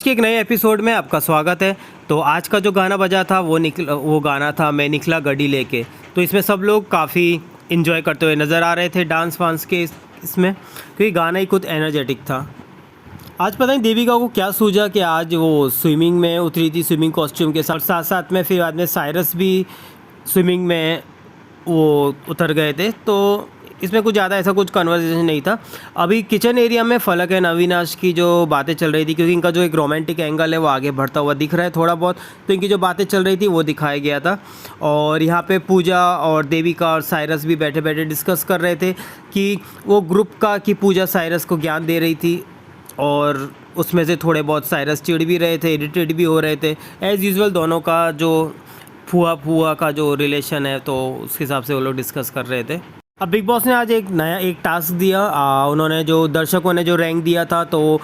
के एक नए एपिसोड में आपका स्वागत है। तो आज का जो गाना बजा था वो गाना था मैं निकला गड्डी लेके। तो इसमें सब लोग काफ़ी इन्जॉय करते हुए नज़र आ रहे थे डांस वांस के इसमें, क्योंकि गाना ही कुछ एनर्जेटिक था। आज पता नहीं देविका को क्या सूझा कि आज वो स्विमिंग में उतरी थी, स्विमिंग कॉस्ट्यूम के साथ साथ साथ में फिर बाद में साइरस भी स्विमिंग में वो उतर गए थे। तो इसमें कुछ ज़्यादा ऐसा कुछ कन्वर्सेशन नहीं था। अभी किचन एरिया में फलक एंड अविनाश की जो बातें चल रही थी, क्योंकि इनका जो एक रोमांटिक एंगल है वो आगे बढ़ता हुआ दिख रहा है थोड़ा बहुत, तो इनकी जो बातें चल रही थी वो दिखाया गया था। और यहाँ पे पूजा और देविका और साइरस भी बैठे बैठे डिस्कस कर रहे थे कि वो ग्रुप का कि पूजा साइरस को ज्ञान दे रही थी, और उसमें से थोड़े बहुत साइरस चिढ़ भी रहे थे, इरिटेट भी हो रहे थे। एज़ यूजुअल दोनों का जो फुआ का जो रिलेशन है, तो उसके हिसाब से वो लोग डिस्कस कर रहे थे। अब बिग बॉस ने आज एक टास्क दिया। उन्होंने जो दर्शकों ने जो रैंक दिया था, तो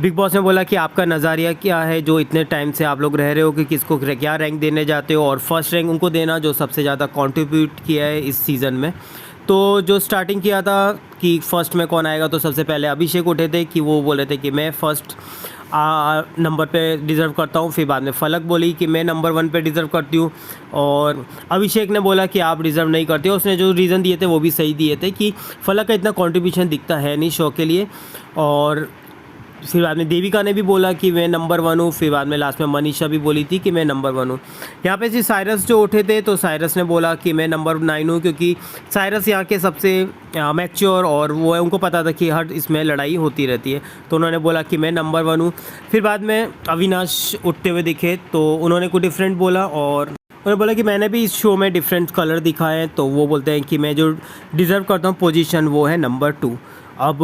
बिग बॉस ने बोला कि आपका नज़रिया क्या है, जो इतने टाइम से आप लोग रह रहे हो, कि किसको क्या रैंक देने जाते हो, और फर्स्ट रैंक उनको देना जो सबसे ज़्यादा कंट्रीब्यूट किया है इस सीज़न में। तो जो स्टार्टिंग किया था कि फ़र्स्ट में कौन आएगा, तो सबसे पहले अभिषेक उठे थे कि वो बोले थे कि मैं फ़र्स्ट नंबर पे डिज़र्व करता हूँ। फिर बाद में फलक बोली कि मैं नंबर 1 पे डिज़र्व करती हूँ, और अभिषेक ने बोला कि आप डिज़र्व नहीं करते हो। उसने जो रीज़न दिए थे वो भी सही दिए थे कि फलक का इतना कंट्रीब्यूशन दिखता है नहीं शो के लिए। और फिर बाद में देविका ने भी बोला कि मैं नंबर 1 हूँ। फिर बाद में लास्ट में मनीषा भी बोली थी कि मैं नंबर 1 हूँ। यहाँ पे साइरस जो उठे थे, तो साइरस ने बोला कि मैं नंबर 9 हूँ, क्योंकि साइरस यहाँ के सबसे मैच्योर और वो है, उनको पता था कि हर इसमें लड़ाई होती रहती है, तो उन्होंने बोला कि मैं नंबर 1 हूँ। फिर बाद में अविनाश उठते हुए दिखे, तो उन्होंने कुछ डिफरेंट बोला, और उन्होंने बोला कि मैंने भी इस शो में डिफरेंट कलर दिखाए हैं, तो वो बोलते हैं कि मैं जो डिज़र्व करता हूँ पोजीशन वो है नंबर 2। अब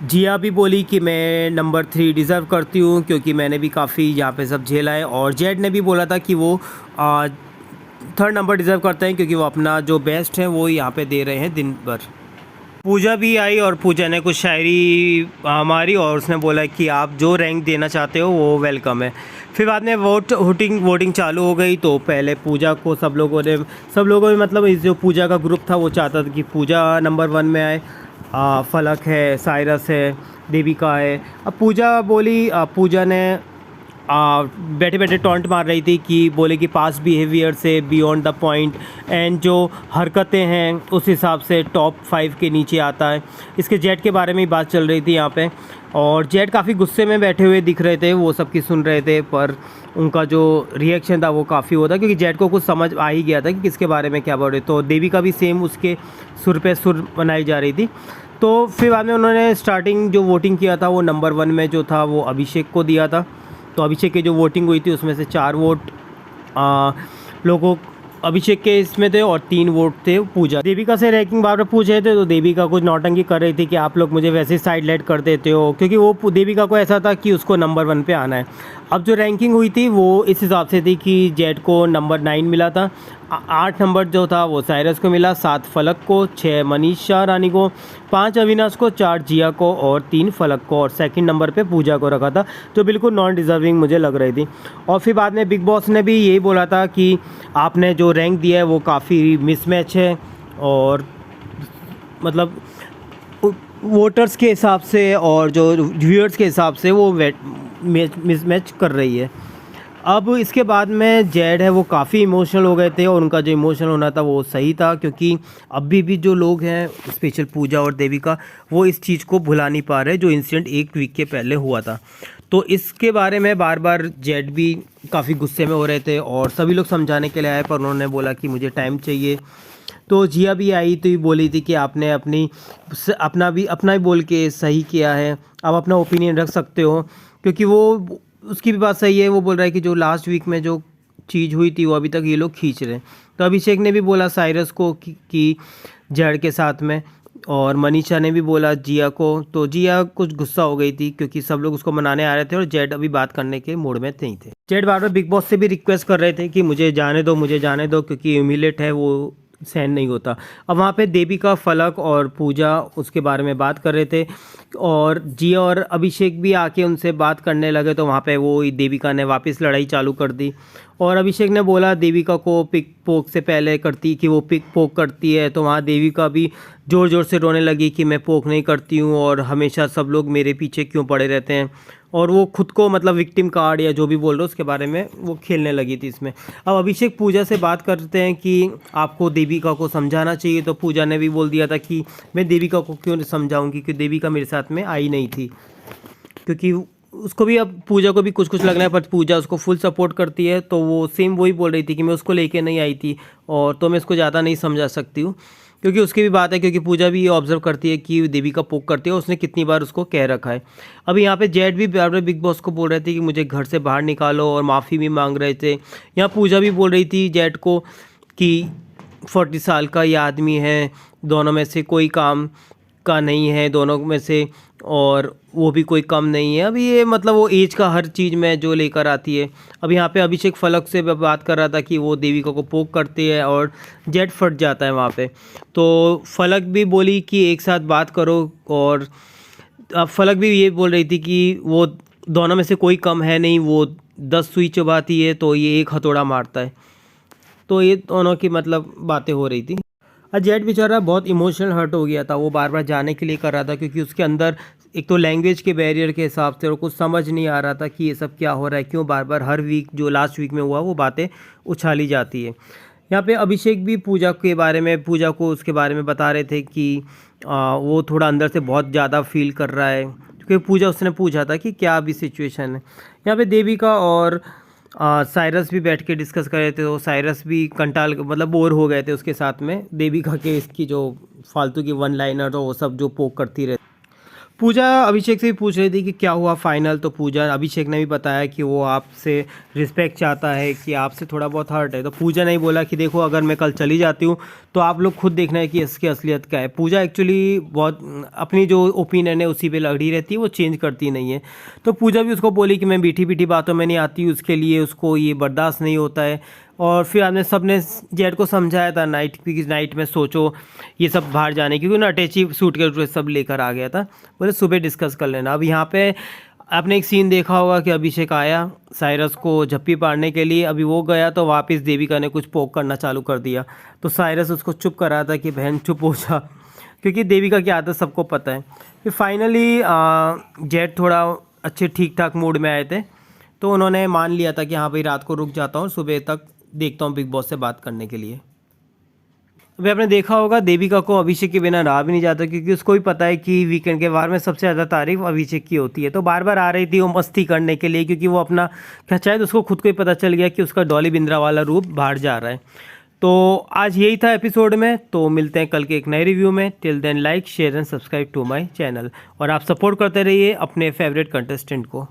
जिया भी बोली कि मैं नंबर 3 डिज़र्व करती हूँ, क्योंकि मैंने भी काफ़ी यहाँ पे सब झेला है। और जेड ने भी बोला था कि वो 3rd नंबर डिज़र्व करते हैं, क्योंकि वो अपना जो बेस्ट है वो यहाँ पे दे रहे हैं दिन भर। पूजा भी आई और पूजा ने कुछ शायरी मारी, और उसने बोला कि आप जो रैंक देना चाहते हो वो वेलकम है। फिर बाद में वोटिंग चालू हो गई। तो पहले पूजा को सब लोगों ने मतलब इस जो पूजा का ग्रुप था वो चाहता था कि पूजा नंबर 1 में आए। फलक है, साइरस है, देविका है। अब पूजा बोली, पूजा ने बैठे बैठे टॉन्ट मार रही थी कि बोले कि पास्ट बिहेवियर से बियॉन्ड द पॉइंट, एंड जो हरकतें हैं उस हिसाब से टॉप 5 के नीचे आता है। इसके जेड के बारे में ही बात चल रही थी यहाँ पे, और जेड काफ़ी गुस्से में बैठे हुए दिख रहे थे, वो सबकी सुन रहे थे, पर उनका जो रिएक्शन था वो काफ़ी होता, क्योंकि जेड को कुछ समझ आ ही गया था कि किसके बारे में क्या बोल रहे। तो देविका भी सेम उसके सुर पे सुर बनाई जा रही थी। तो फिर बाद में उन्होंने स्टार्टिंग जो वोटिंग किया था वो नंबर 1 में जो था वो अभिषेक को दिया था। तो अभिषेक की जो वोटिंग हुई थी उसमें से 4 वोट लोगों अभिषेक के इसमें थे, और 3 वोट थे पूजा। देविका से रैंकिंग बार बार पूछ रहे थे, तो देविका कुछ नौटंकी कर रही थी कि आप लोग मुझे वैसे साइड लेट कर देते हो, क्योंकि वो देविका को ऐसा था कि उसको नंबर 1 पे आना है। अब जो रैंकिंग हुई थी वो इस हिसाब से थी कि जेड को नंबर 9 मिला था, 8 नंबर जो था वो साइरस को मिला, 7 फलक को, 6 मनीषा रानी को, 5 अविनाश को, 4 जिया को और 3 फलक को, और सेकंड नंबर पे पूजा को रखा था, जो बिल्कुल नॉन डिज़र्विंग मुझे लग रही थी। और फिर बाद में बिग बॉस ने भी यही बोला था कि आपने जो रैंक दिया है वो काफ़ी मिसमैच है, और मतलब वोटर्स के हिसाब से और जो व्यूअर्स के हिसाब से वो मिसमैच कर रही है। अब इसके बाद में जेड है वो काफ़ी इमोशनल हो गए थे, और उनका जो इमोशनल होना था वो सही था, क्योंकि अभी भी जो लोग हैं स्पेशल पूजा और देविका वो इस चीज़ को भुला नहीं पा रहे जो इंसिडेंट 1 वीक के पहले हुआ था। तो इसके बारे में बार बार जेड भी काफ़ी गुस्से में हो रहे थे, और सभी लोग समझाने के लिए आए, पर उन्होंने बोला कि मुझे टाइम चाहिए। तो जिया भी आई तो ये बोली थी कि आपने अपना ही बोल के सही किया है, आप अपना ओपिनियन रख सकते हो, क्योंकि वो उसकी भी बात सही है। वो बोल रहा है कि जो लास्ट वीक में जो चीज़ हुई थी वो अभी तक ये लोग खींच रहे हैं। तो अभिषेक ने भी बोला साइरस को कि जड़ के साथ में, और मनीषा ने भी बोला जिया को। तो जिया कुछ गुस्सा हो गई थी, क्योंकि सब लोग उसको मनाने आ रहे थे और जेड अभी बात करने के मूड में नहीं थे। जेड बार बार बिग बॉस से भी रिक्वेस्ट कर रहे थे कि मुझे जाने दो, क्योंकि ह्यूमिलेट है वो सहन नहीं होता। अब वहाँ पे देविका, फलक और पूजा उसके बारे में बात कर रहे थे और जिया और अभिषेक भी आके उनसे बात करने लगे, तो वहाँ पे वो देविका ने वापस लड़ाई चालू कर दी। और अभिषेक ने बोला देविका को पिक पोक से पहले करती कि वो पिक पोक करती है, तो वहाँ देविका भी ज़ोर ज़ोर से रोने लगी कि मैं पोक नहीं करती हूँ और हमेशा सब लोग मेरे पीछे क्यों पड़े रहते हैं। और वो खुद को मतलब विक्टिम कार्ड या जो भी बोल रहे हो उसके बारे में वो खेलने लगी थी इसमें। अब अभिषेक पूजा से बात करते हैं कि आपको देविका को समझाना चाहिए, तो पूजा ने भी बोल दिया था कि मैं देविका को क्यों समझाऊंगी, क्योंकि देविका मेरे साथ में आई नहीं थी। क्योंकि उसको भी, अब पूजा को भी कुछ कुछ लगना है, पर पूजा उसको फुल सपोर्ट करती है। तो वो सेम वही बोल रही थी कि मैं उसको लेके नहीं आई थी और तो मैं इसको ज़्यादा नहीं समझा सकती हूँ, क्योंकि उसकी भी बात है, क्योंकि पूजा भी ये ऑब्जर्व करती है कि देविका पोक करती है, उसने कितनी बार उसको कह रखा है। अभी यहाँ पे जेड भी बार बार बिग बॉस को बोल रहे थे कि मुझे घर से बाहर निकालो और माफ़ी भी मांग रहे थे। यहाँ पूजा भी बोल रही थी जेड को कि 40 साल का ये आदमी है, दोनों में से कोई काम का नहीं है दोनों में से, और वो भी कोई कम नहीं है। अभी ये मतलब वो एज का हर चीज़ में जो लेकर आती है। अब यहाँ पे अभिषेक फलक से बात कर रहा था कि वो देविका को पोक करती है और जेट फट जाता है वहाँ पे। तो फलक भी बोली कि एक साथ बात करो, और अब फलक भी ये बोल रही थी कि वो दोनों में से कोई कम है नहीं, वो 10 सुई चबाती है तो ये 1 हथौड़ा मारता है। तो ये दोनों की मतलब बातें हो रही थी। जेट बेचारा बहुत इमोशनल हर्ट हो गया था, वो बार बार जाने के लिए कर रहा था, क्योंकि उसके अंदर एक तो लैंग्वेज के बैरियर के हिसाब से और कुछ समझ नहीं आ रहा था कि ये सब क्या हो रहा है, क्यों बार बार हर वीक जो लास्ट वीक में हुआ वो बातें उछाली जाती है। यहाँ पे अभिषेक भी पूजा के बारे में, पूजा को उसके बारे में बता रहे थे कि वो थोड़ा अंदर से बहुत ज़्यादा फील कर रहा है, क्योंकि पूजा उसने पूछा था कि क्या अभी सिचुएशन है। यहाँ पे देविका और साइरस भी बैठ के डिस्कस कर रहे थे, तो साइरस भी कंटाल मतलब बोर हो गए थे उसके साथ में, देविका के इसकी जो फालतू की वन लाइनर तो वो सब जो पोक करती रहती। पूजा अभिषेक से भी पूछ रही थी कि क्या हुआ फाइनल, तो पूजा अभिषेक ने भी बताया कि वो आपसे रिस्पेक्ट चाहता है, कि आपसे थोड़ा बहुत हर्ट है। तो पूजा ने ही बोला कि देखो अगर मैं कल चली जाती हूँ तो आप लोग खुद देखना है कि इसकी असलियत क्या है। पूजा एक्चुअली बहुत अपनी जो ओपिनियन है उसी पे लड़ी रहती है, वो चेंज करती नहीं है। तो पूजा भी उसको बोली कि मैं मीठी मीठी बातों में नहीं आती, उसके लिए उसको ये बर्दाश्त नहीं होता है। और फिर आपने सब ने जेड को समझाया था नाइट में सोचो ये सब बाहर जाने, क्योंकि ना अटैची सूट के सब लेकर आ गया था, बोले सुबह डिस्कस कर लेना। अब यहाँ पे आपने एक सीन देखा होगा कि अभिषेक आया साइरस को झप्पी पाड़ने के लिए, अभी वो गया तो वापस देविका ने कुछ पोक करना चालू कर दिया, तो साइरस उसको चुप कर रहा था कि बहन चुप हो जा, क्योंकि देविका की आदत सबको पता है। फिर फाइनली जेड थोड़ा अच्छे ठीक ठाक मूड में आए थे, तो उन्होंने मान लिया था कि हाँ भाई रात को रुक जाता हूँ, सुबह तक देखता हूँ बिग बॉस से बात करने के लिए। अभी आपने देखा होगा देविका को अभिषेक के बिना रहा भी नहीं जाता, क्योंकि उसको भी पता है कि वीकेंड के बार में सबसे ज़्यादा तारीफ अभिषेक की होती है। तो बार बार आ रही थी वो मस्ती करने के लिए, क्योंकि वो अपना शायद उसको खुद को ही पता चल गया कि उसका डॉली बिंद्रा वाला रूप बाहर जा रहा है। तो आज यही था एपिसोड में, तो मिलते हैं कल के एक नए रिव्यू में। Till then like share and subscribe to my channel, और आप सपोर्ट करते रहिए अपने फेवरेट कंटेस्टेंट को।